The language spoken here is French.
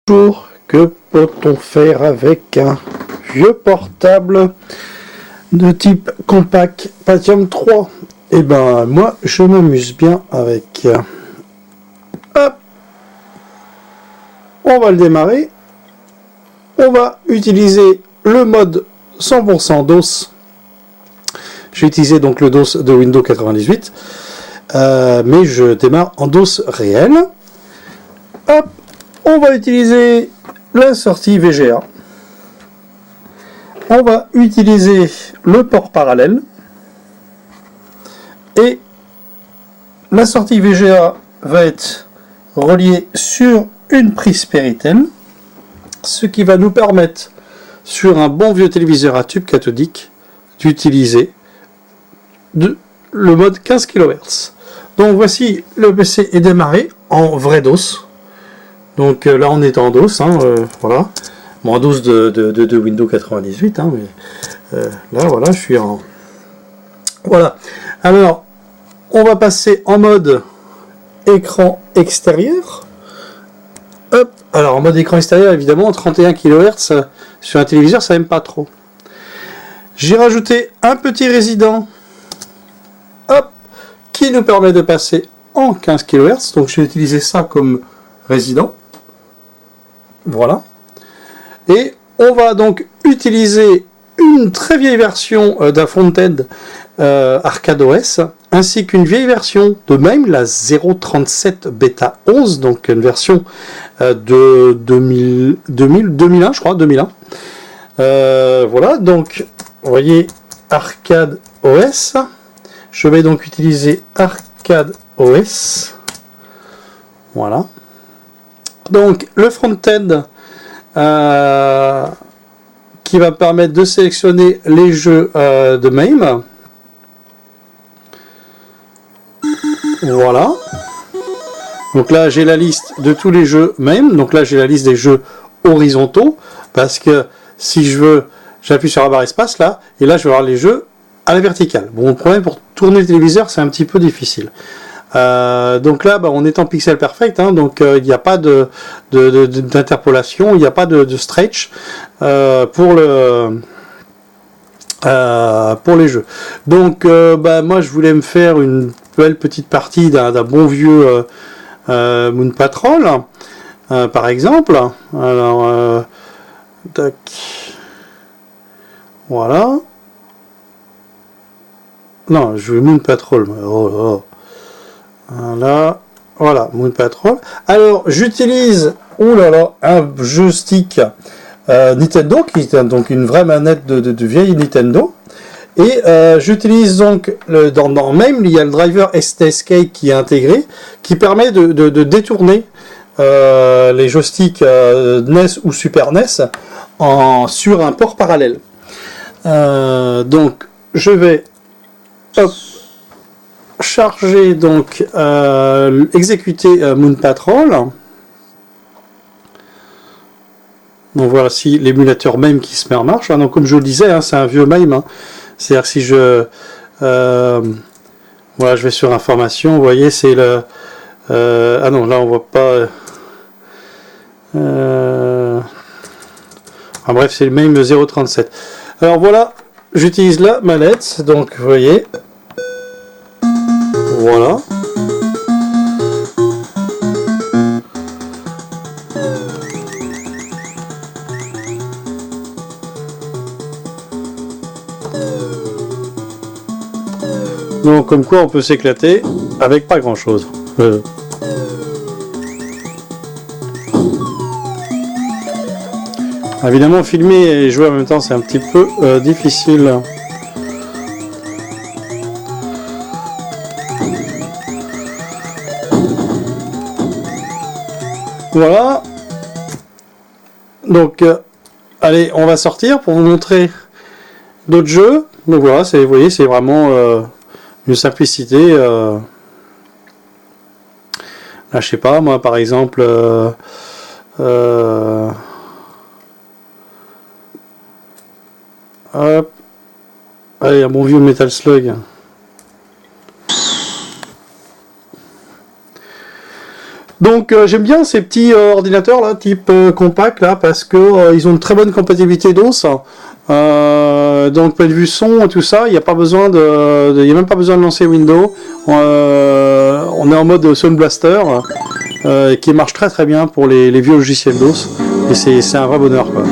Bonjour, que peut-on faire avec un vieux portable de type Compaq Pentium 3? Eh ben moi je m'amuse bien avec. Hop, on va le démarrer. On va utiliser le mode 100% DOS. Je vais utiliser donc le DOS de Windows 98, mais je démarre en DOS réel. Hop, on va utiliser la sortie VGA. On va utiliser le port parallèle. Et la sortie VGA va être reliée sur une prise Péritel, ce qui va nous permettre, sur un bon vieux téléviseur à tube cathodique, d'utiliser le mode 15 kHz. Donc voici, le PC est démarré en vrai DOS. Donc là on est en DOS, voilà. Bon, en DOS de Windows 98, mais là voilà, je suis en... Voilà. Alors, on va passer en mode écran extérieur. Hop. Alors en mode écran extérieur, évidemment, 31 kHz sur un téléviseur, ça n'aime pas trop. J'ai rajouté un petit résident, hop, qui nous permet de passer en 15 kHz. Donc j'ai utilisé ça comme résident. Voilà. Et on va donc utiliser une très vieille version d'un front-end ArcadeOS, ainsi qu'une vieille version de même, la 0.37 Beta 11, donc une version de 2001, je crois, 2001. Voilà, donc, vous voyez, ArcadeOS. Je vais donc utiliser ArcadeOS. Voilà. Donc, le front-end qui va permettre de sélectionner les jeux de MAME. Voilà. Donc là, j'ai la liste de tous les jeux MAME. Donc là, j'ai la liste des jeux horizontaux. Parce que si je veux, j'appuie sur la barre espace là. Et là, je vais avoir les jeux à la verticale. Bon, le problème pour tourner le téléviseur, c'est un petit peu difficile. Donc là, on est en pixel perfect, donc il n'y a pas d'interpolation, il n'y a pas de stretch pour les jeux. Donc moi je voulais me faire une belle petite partie d'un bon vieux Moon Patrol, par exemple. Alors tac, voilà. Non, je veux Moon Patrol. Voilà, Moon Patrol. Alors, j'utilise, un joystick Nintendo, qui est donc une vraie manette de vieille Nintendo. Et j'utilise donc, dans MAME, il y a le driver STSK qui est intégré, qui permet de détourner les joysticks NES ou Super NES sur un port parallèle. Donc, je vais... Hop, charger, donc exécuter Moon Patrol. Donc voici l'émulateur MAME qui se met en marche. Donc comme je le disais, c'est un vieux MAME. C'est-à-dire que si je voilà, je vais sur information, vous voyez, c'est le ah non, là on voit pas bref, c'est le MAME 0.37. Alors voilà, j'utilise la manette, donc vous voyez. Voilà. Donc comme quoi on peut s'éclater avec pas grand chose. Évidemment filmer et jouer en même temps c'est un petit peu difficile. Voilà. Donc, allez, on va sortir pour vous montrer d'autres jeux. Donc voilà, vous voyez, c'est vraiment une simplicité. Là, je sais pas, moi, par exemple, hop. Allez, un bon vieux Metal Slug. Donc j'aime bien ces petits ordinateurs là, type compact là, parce que ils ont une très bonne compatibilité DOS. Donc point de vue son et tout ça, il n'y a pas besoin il y a même pas besoin de lancer Windows. On est en mode Sound Blaster qui marche très très bien pour les vieux logiciels DOS et c'est un vrai bonheur quoi.